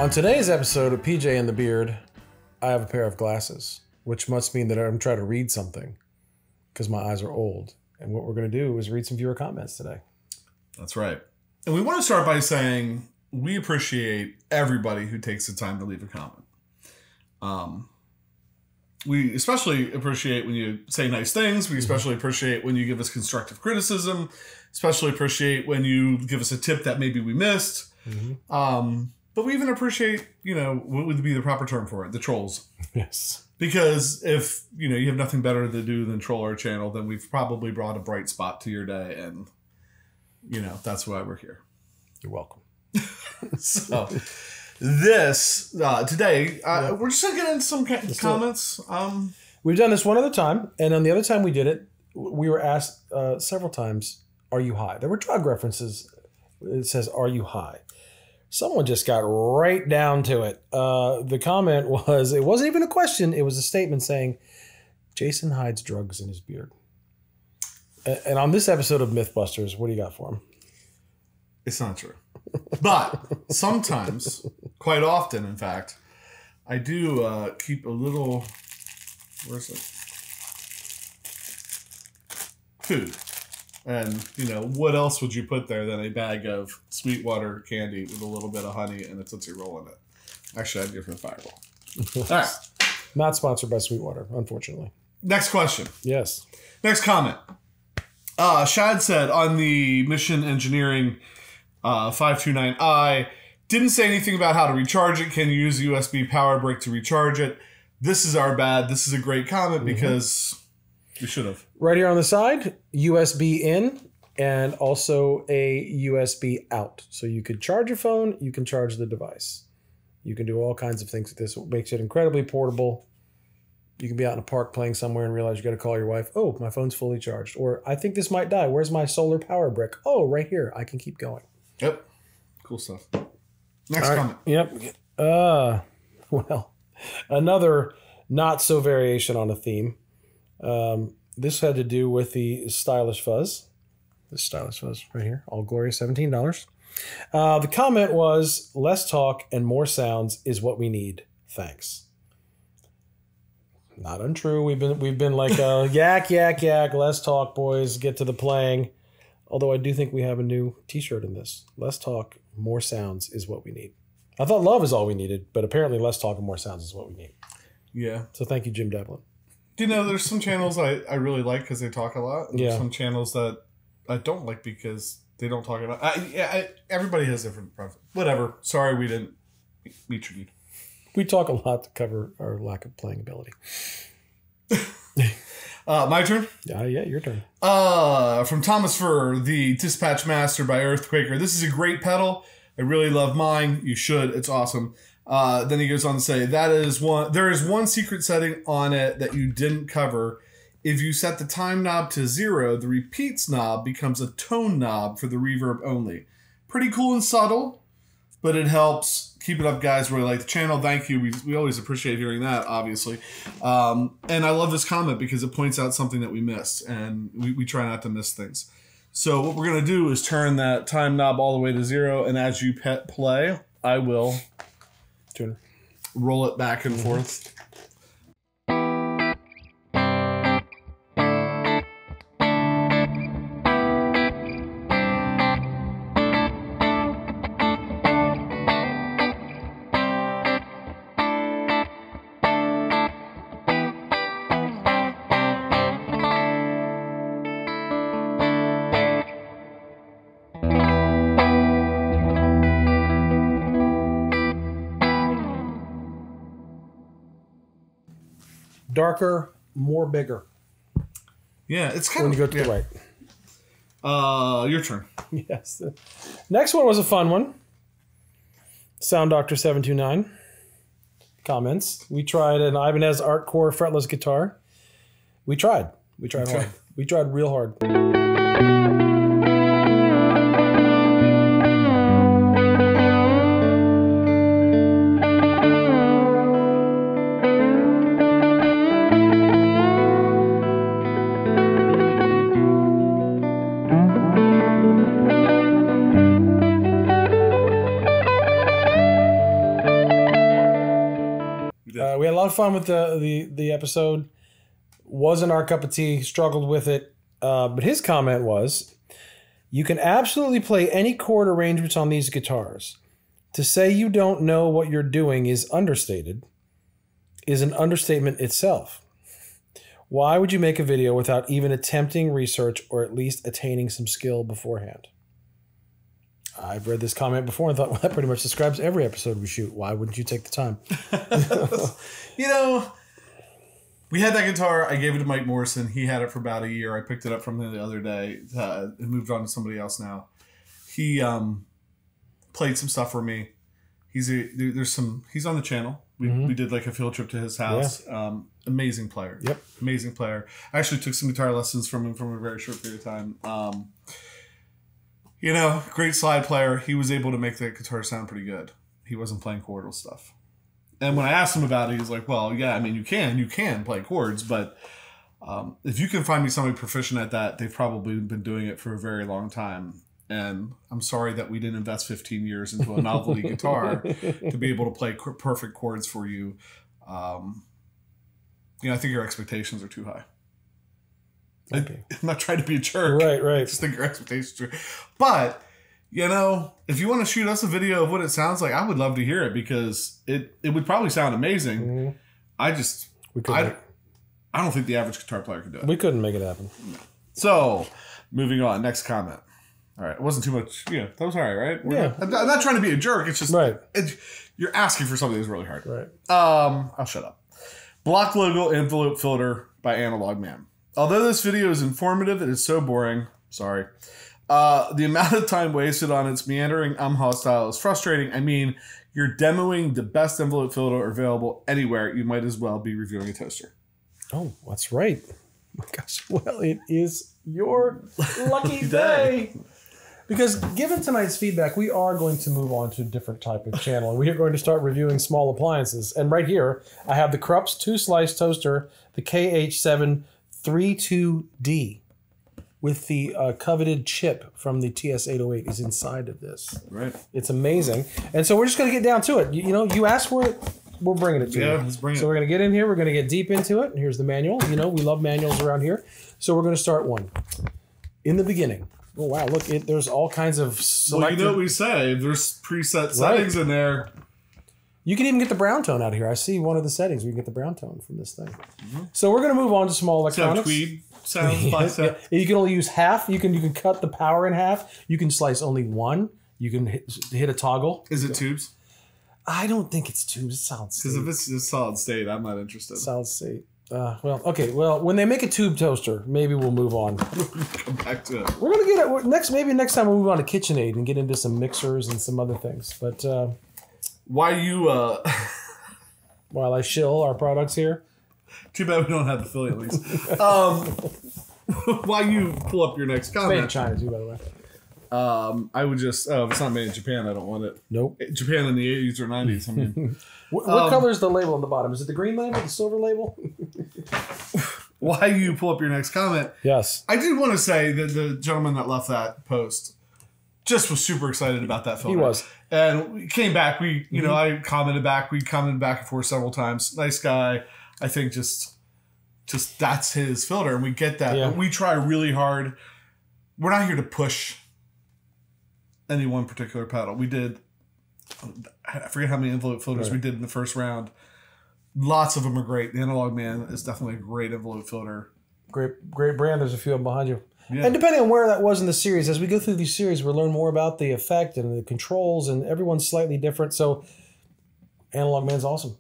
On today's episode of PJ and the Beard, I have a pair of glasses, which must mean that I'm trying to read something because my eyes are old. And what we're going to do is read some viewer comments today. That's right. And we want to start by saying we appreciate everybody who takes the time to leave a comment. We especially appreciate when you say nice things. We especially appreciate when you give us constructive criticism. Especially appreciate when you give us a tip that maybe we missed. But we even appreciate, what would be the proper term for it? The trolls. Yes. Because if, you have nothing better to do than troll our channel, then we've probably brought a bright spot to your day. And, that's why we're here. You're welcome. So, today, we're just going to get into some comments. We've done this one other time. And on the other time we did it, we were asked several times, are you high? There were drug references. It says, are you high? Someone just got right down to it. The comment was, it wasn't even a question. It was a statement saying, Jason hides drugs in his beard. And on this episode of Mythbusters, what do you got for him? It's not true. But sometimes, quite often, in fact, I do keep a little, where's it? Food. And, what else would you put there than a bag of Sweetwater candy with a little bit of honey and a Tootsie Roll in it? Actually, I'd go for the Fireball. All right. Not sponsored by Sweetwater, unfortunately. Next question. Yes. Next comment. Shad said on the Mission Engineering 529i, didn't say anything about how to recharge it. Can you use a USB power brick to recharge it? This is our bad. This is a great comment because... we should have. Right here on the side, USB in and also a USB out. So you could charge your phone, you can charge the device. You can do all kinds of things with this. It makes it incredibly portable. You can be out in a park playing somewhere and realize you got to call your wife. Oh, my phone's fully charged. Or I think this might die. Where's my solar power brick? Oh, right here. I can keep going. Yep. Cool stuff. Next comment. Yep. Well, another not so variation on a theme. This had to do with the stylish Fuzz. This stylish Fuzz right here, all glorious $17. The comment was, less talk and more sounds is what we need. Thanks. Not untrue. We've been like yak, less talk, boys, get to the playing. Although I do think we have a new t-shirt in this. Less talk, more sounds is what we need. I thought love is all we needed, but apparently less talk and more sounds is what we need. Yeah. So thank you, Jim Devlin. There's some channels I really like because they talk a lot. And there's some channels that I don't like because they don't talk about. Everybody has different preferences. Whatever. Sorry, we didn't meet your need. We talk a lot to cover our lack of playing ability. My turn? Yeah, your turn. From Thomas Furr, the Dispatch Master by Earthquaker. This is a great pedal. I really love mine. You should. It's awesome. Then he goes on to say, there is one secret setting on it that you didn't cover. If you set the time knob to 0, the repeats knob becomes a tone knob for the reverb only. Pretty cool and subtle, but it helps. Keep it up, guys. Really like the channel. Thank you. We always appreciate hearing that, obviously. And I love this comment because it points out something that we missed, and we try not to miss things. So what we're going to do is turn that time knob all the way to 0, and as you play, I will... roll it back and forth. Darker, more bigger. Yeah, it's kind when you go to the right. Your turn. Yes. The next one was a fun one. Sound Doctor 729 comments. We tried an Ibanez Artcore fretless guitar. We tried hard. We tried real hard. of fun with the episode. Wasn't our cup of tea. Struggled with it. But his comment was, you can absolutely play any chord arrangements on these guitars. To say you don't know what you're doing is an understatement itself. Why would you make a video without even attempting research or at least attaining some skill beforehand? I've read this comment before and thought, well, that pretty much describes every episode we shoot. Why wouldn't you take the time? You know, we had that guitar. I gave it to Mike Morrison. He had it for about a year. I picked it up from him the other day and moved on to somebody else now. He played some stuff for me. He's on the channel. We did like a field trip to his house. Yeah. Amazing player. Yep. Amazing player. I actually took some guitar lessons from him from a very short period of time. You know, great slide player. He was able to make that guitar sound pretty good. He wasn't playing chordal stuff. And when I asked him about it, he was like, well, yeah, I mean, you can play chords, but if you can find me somebody proficient at that, they've probably been doing it for a very long time. And I'm sorry that we didn't invest 15 years into a novelty guitar to be able to play perfect chords for you. You know, I think your expectations are too high. Okay. I'm not trying to be a jerk. Right. I just think your expectations are. But, you know, if you want to shoot us a video of what it sounds like, I would love to hear it because it would probably sound amazing. Mm-hmm. I don't think the average guitar player could do it. We couldn't make it happen. No. So, moving on. Next comment. All right. It wasn't too much. Yeah, that was all right? Yeah. I'm not trying to be a jerk. It's just, right. You're asking for something that's really hard. Right. I'll shut up. Block logo envelope filter by Analogman. Although this video is informative, it is so boring. Sorry. The amount of time wasted on its meandering hostile is frustrating. I mean, you're demoing the best envelope filter available anywhere. You might as well be reviewing a toaster. Oh, that's right. Oh my gosh. Well, it is your lucky day. Because given tonight's feedback, we are going to move on to a different type of channel. We are going to start reviewing small appliances. And right here, I have the Krups 2-slice toaster, the KH732D, with the coveted chip from the TS808 is inside of this. Right. It's amazing. And so we're just going to get down to it. You know, you asked for it, we're bringing it to you. Yeah, let's bring it. So we're going to get in here. We're going to get deep into it. And here's the manual. You know, we love manuals around here. So we're going to start one. In the beginning. Oh, wow. Look, there's all kinds of selected... Well, you know what we say. There's preset settings in there. You can even get the brown tone out of here. I see one of the settings. We can get the brown tone from this thing. Mm-hmm. So we're going to move on to small electronics. Tweed sounds by set. You can only use half. You can cut the power in half. You can slice only one. You can hit a toggle. Is it tubes? I don't think it's tubes. It's solid state. Because if it's just solid state, I'm not interested. Solid state. Well, okay. Well, when they make a tube toaster, maybe we'll move on. Come back to it. We're gonna get it next. Maybe next time we'll move on to KitchenAid and get into some mixers and some other things. But why you? While I shill our products here. Too bad we don't have the affiliate links. While you pull up your next comment. It's made in China too, by the way. I would just. Oh, if it's not made in Japan, I don't want it. Nope. Japan in the 80s or 90s. I mean. What color is the label on the bottom? Is it the green label, the silver label? While you pull up your next comment, yes, I did want to say that the gentleman that left that post just was super excited about that filter. He was, and we came back. We, you know, I commented back. We commented back and forth several times. Nice guy. I think just that's his filter, and we get that. Yeah. But we try really hard. We're not here to push any one particular pedal. We did. I forget how many envelope filters we did in the first round. Lots of them are great. The Analogman is definitely a great envelope filter. Great brand. There's a few of them behind you. Yeah. And depending on where that was in the series, as we go through these series, we'll learn more about the effect and the controls, and everyone's slightly different. So Analogman's awesome.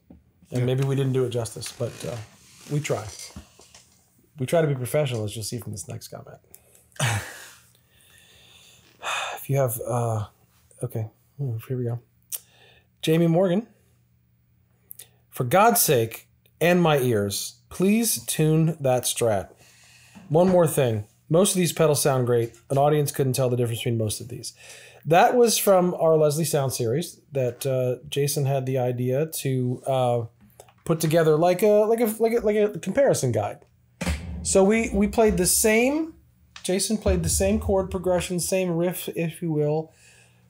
And maybe we didn't do it justice, but we try. We try to be professional, as you'll see from this next comment. If you have... okay, here we go. Jamie Morgan, for God's sake and my ears, please tune that Strat. One more thing. Most of these pedals sound great. An audience couldn't tell the difference between most of these. That was from our Leslie Sound series that Jason had the idea to put together like a comparison guide. So we played the same. Jason played the same chord progression, same riff, if you will,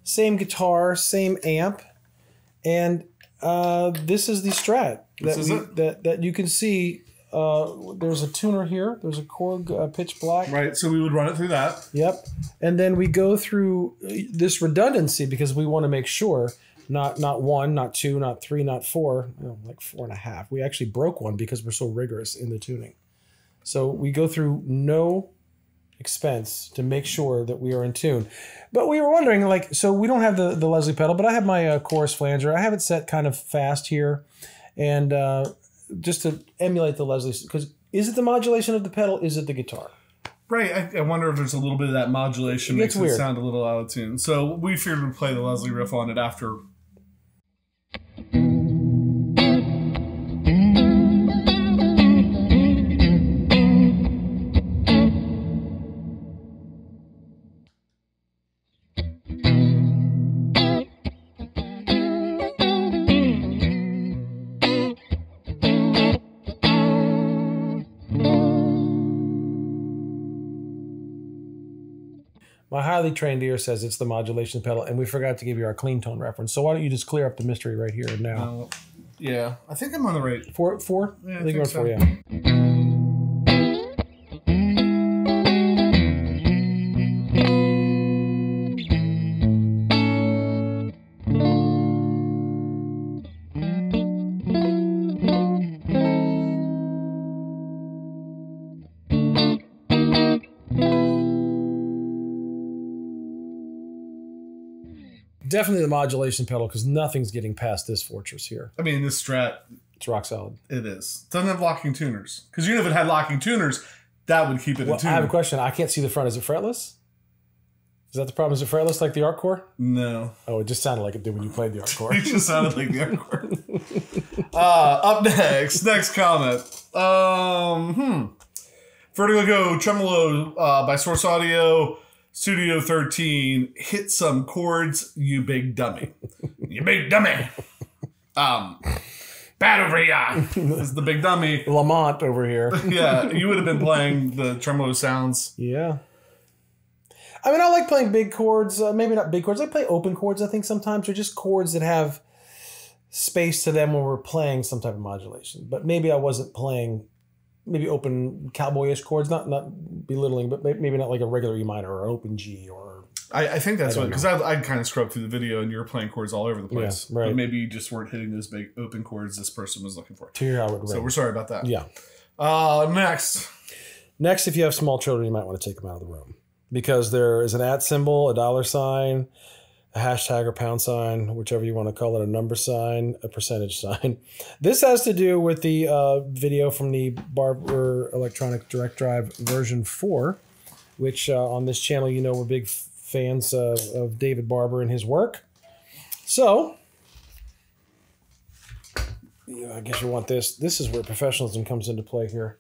same guitar, same amp. And This is the Strat that you can see. There's a tuner here. There's a Korg pitch black. Right, so we would run it through that. Yep. And then we go through this redundancy because we want to make sure not 1, not 2, not 3, not 4, like 4.5. We actually broke one because we're so rigorous in the tuning. So we go through no expense to make sure that we are in tune. But we were wondering, like, so we don't have the Leslie pedal, but I have my chorus flanger. I have it set kind of fast here. And just to emulate the Leslie, because is it the modulation of the pedal? Is it the guitar? Right. I wonder if there's a little bit of that modulation makes it sound a little out of tune. So we figured we'd play the Leslie riff on it after. My highly trained ear says it's the modulation pedal, and we forgot to give you our clean tone reference. So why don't you just clear up the mystery right here and now? Yeah, I think I'm on the right. Four? Yeah, I think we're so. 4, yeah. Definitely the modulation pedal because nothing's getting past this Fortress here. I mean, this Strat. It's rock solid. It is. Doesn't have locking tuners. Because even if it had locking tuners, that would keep it in tune. I have a question. I can't see the front. Is it fretless? Is that the problem? Is it fretless like the Artcore? No. Oh, it just sounded like it did when you played the Artcore. It just sounded like the Artcore. Up next comment. Vertigo Tremolo by Source Audio. Studio 13, hit some chords, you big dummy. You big dummy. Bad over here. This is the big dummy. Lamont over here. Yeah, you would have been playing the tremolo sounds. Yeah. I mean, I like playing big chords. Maybe not big chords. I play open chords, I think, sometimes. Or just chords that have space to them when we're playing some type of modulation. But maybe I wasn't playing... maybe open cowboyish chords, not belittling, but maybe not like a regular E minor or an open G or. I think that's what, because I kind of scrubbed through the video and you were playing chords all over the place. Yeah, right. But maybe you just weren't hitting those big open chords this person was looking for. To hear how it So we're sorry about that. Yeah. Next, if you have small children, you might want to take them out of the room because there is an @ symbol, a $sign, a hashtag or pound sign, whichever you want to call it, a number sign, a percentage sign. This has to do with the video from the Barber Electronic Direct Drive version 4, which on this channel, you know, we're big fans of David Barber and his work. So, yeah, I guess you want this. This is where professionalism comes into play here.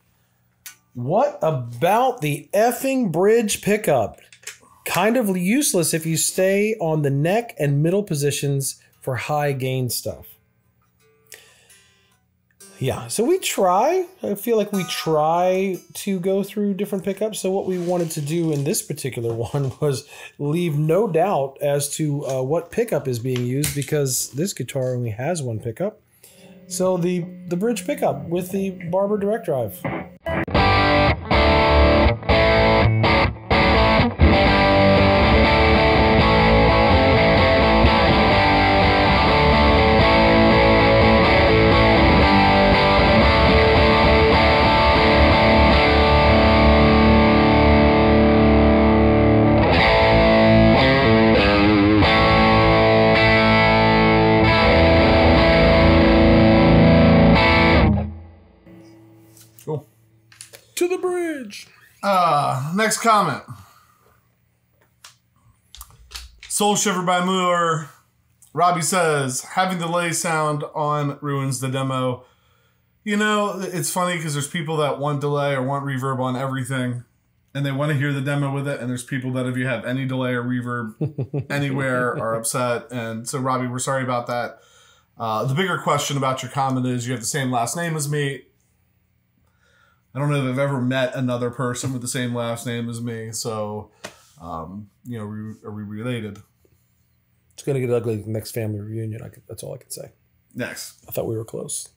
What about the effing bridge pickup? Kind of useless if you stay on the neck and middle positions for high gain stuff. Yeah, so we try. I feel like we try to go through different pickups. So what we wanted to do in this particular one was leave no doubt as to what pickup is being used because this guitar only has one pickup. So the bridge pickup with the Barber Direct Drive. To the bridge. Next comment. Soul Shiver by Moore. Robbie says, having delay sound on ruins the demo. You know, it's funny because there's people that want delay or want reverb on everything. And they want to hear the demo with it. And there's people that if you have any delay or reverb anywhere are upset. And so, Robbie, we're sorry about that. The bigger question about your comment is you have the same last name as me. I don't know if I've ever met another person with the same last name as me. So, you know, are we related? It's going to get ugly at the next family reunion. That's all I can say. Next. I thought we were close.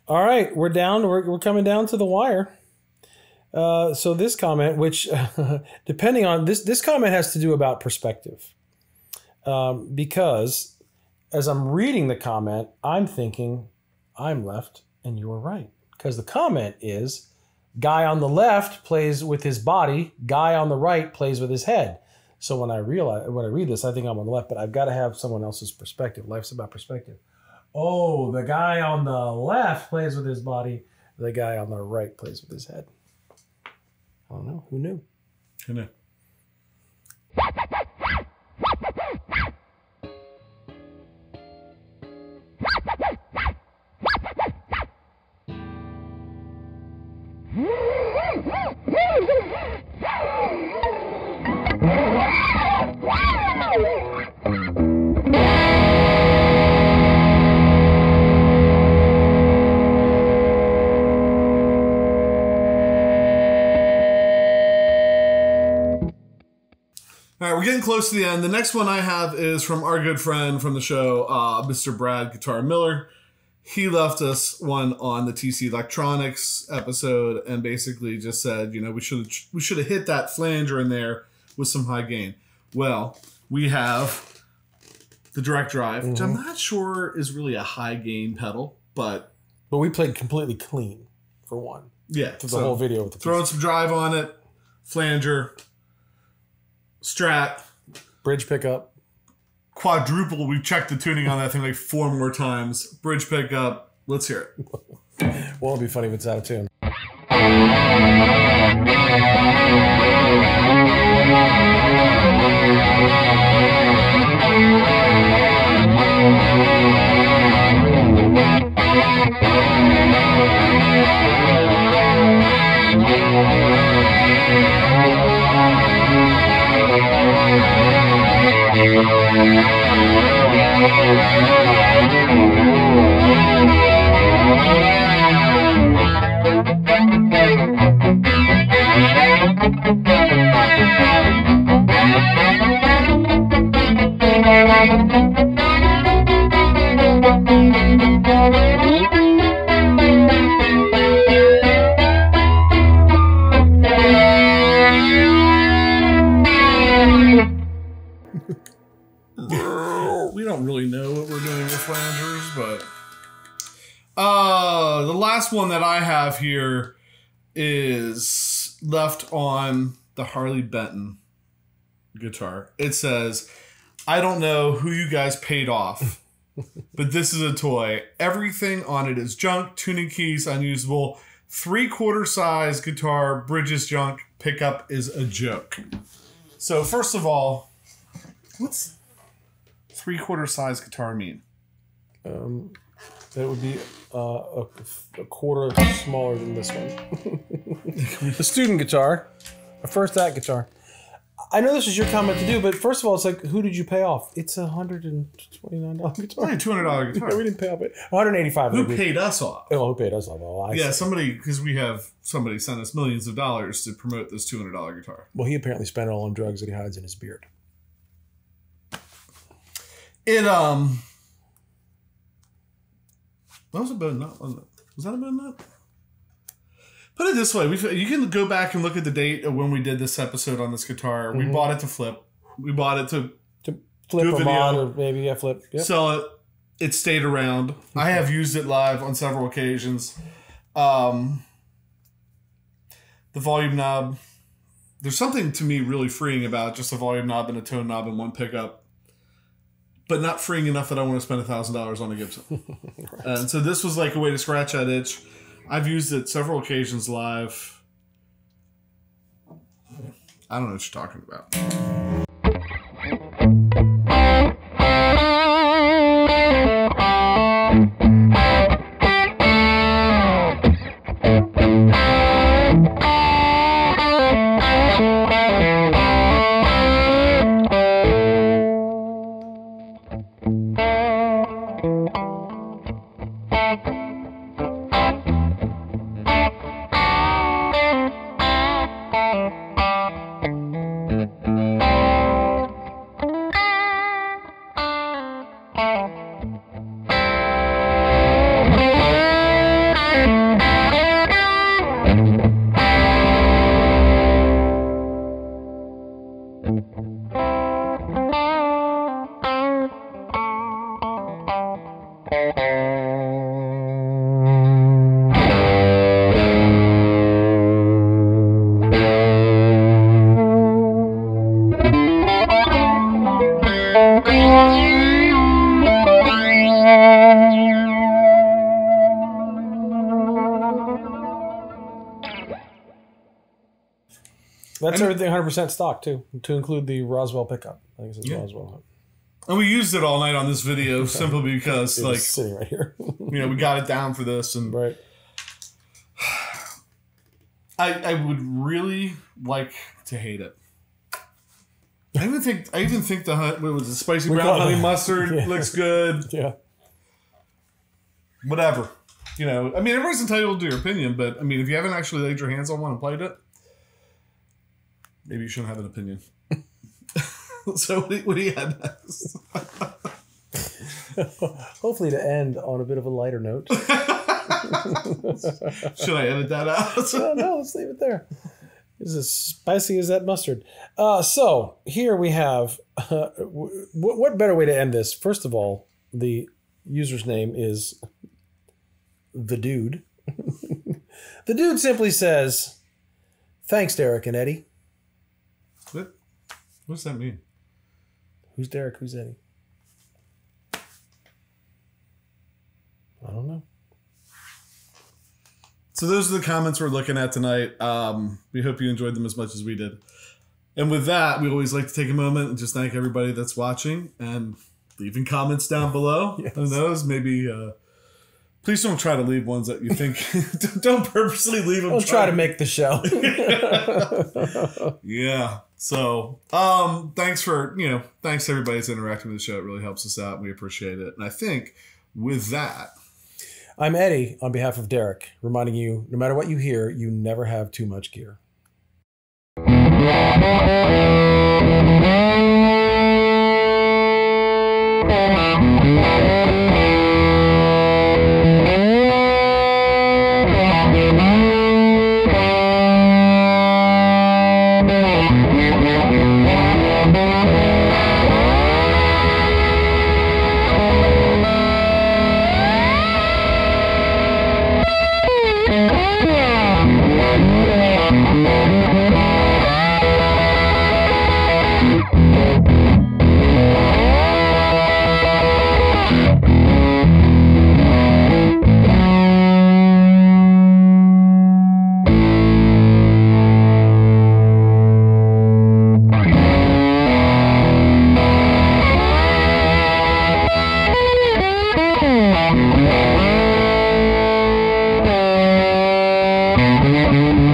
All right, we're down. We're coming down to the wire. So this comment, which depending on this comment has to do about perspective, because as I'm reading the comment, I'm thinking I'm left and you're right, because the comment is guy on the left plays with his body, guy on the right plays with his head. So when I read this, I think I'm on the left, but I've got to have someone else's perspective. Life's about perspective. Oh, the guy on the left plays with his body. The guy on the right plays with his head. I don't know. Who knew? Who knew? All right, we're getting close to the end. The next one I have is from our good friend from the show, Mr. Brad Guitar Miller. He left us one on the TC Electronics episode and basically just said, you know, we should have hit that flanger in there with some high gain. Well, we have the direct drive, which I'm not sure is really a high gain pedal, but we played completely clean for one. Yeah, through the whole video with the throwing some drive on it, flanger, Strat, bridge pickup, quadruple. We checked the tuning on that thing like 4 more times. Bridge pickup. Let's hear it. Well, it'd be funny if it's out of tune. We don't really know what we're doing with flangers, but the last one that I have here is left on the Harley Benton guitar. It says, I don't know who you guys paid off, but this is a toy. Everything on it is junk, tuning keys unusable, 3/4 size guitar, bridges junk, pickup is a joke. So first of all, what's 3/4 size guitar mean? That would be a quarter smaller than this one. The student guitar, a first act guitar. I know this is your comment to do, but first of all, it's like, who did you pay off? It's $129 guitar. It's only a $200 guitar. No, we didn't pay off it. $185. Who paid us off? Oh, who paid us off? Well, yeah, somebody, because we have somebody sent us millions of dollars to promote this $200 guitar. Well, he apparently spent it all on drugs that he hides in his beard. It that was a bone nut, wasn't it? Was that a bone nut? Put it this way, you can go back and look at the date of when we did this episode on this guitar. We bought it to flip. We bought it to flip do a or video, mod or maybe flip. Yep. Sell it. It stayed around. I have used it live on several occasions. The volume knob. There's something to me really freeing about just a volume knob and a tone knob and one pickup. But not freeing enough that I want to spend $1,000 on a Gibson. Right. And so this was like a way to scratch that itch. I've used it several occasions live. I don't know what you're talking about. That's everything 100% stock too, to include the Roswell pickup. I think it's Roswell. And we used it all night on this video simply because, like, sitting right here. We got it down for this, and right. I would really like to hate it. I even think the what was it, spicy brown honey mustard looks good. Yeah. Whatever. I mean, everyone's entitled to their opinion, but I mean, if you haven't actually laid your hands on one and played it, maybe you shouldn't have an opinion. So what do you have next? Hopefully to end on a bit of a lighter note. Should I edit that out? No, let's leave it there. It's as spicy as that mustard. So here we have, what better way to end this? First of all, the user's name is The Dude. The Dude simply says, "Thanks, Derek and Eddie." What does that mean? Who's Derek? Who's Eddie? I don't know. So those are the comments we're looking at tonight. We hope you enjoyed them as much as we did. And with that, we always like to take a moment and just thank everybody that's watching and leaving comments down below. Yes. On those, maybe... please don't try to leave ones that you think... don't purposely leave them. Don't try to make the show. Yeah. So, thanks to everybody that's interacting with the show. It really helps us out, and we appreciate it. And I think with that... I'm Eddie on behalf of Derek, reminding you, no matter what you hear, you never have too much gear. Mm-hmm.